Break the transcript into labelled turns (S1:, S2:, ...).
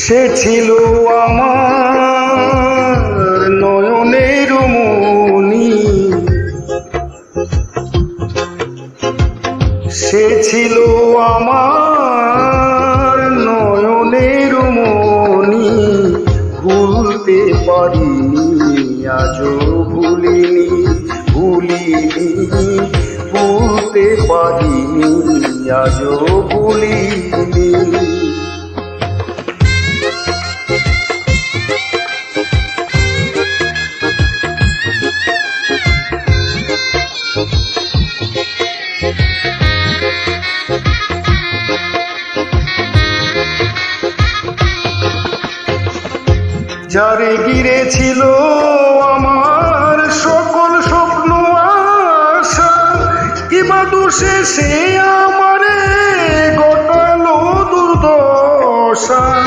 S1: সে ছিল আমার নয়নের মণি, সে ছিল আমার নয়নের মণি। ভুলতে পারিনি, আজও ভুলিনি, ভুলতে পারিনি, আজও ভুলিনি। যারে ঘিরে ছিল আমার সকল স্বপ্ন আশা, কিবা দোষে সে আমারে ঘটালো দুর্দশা।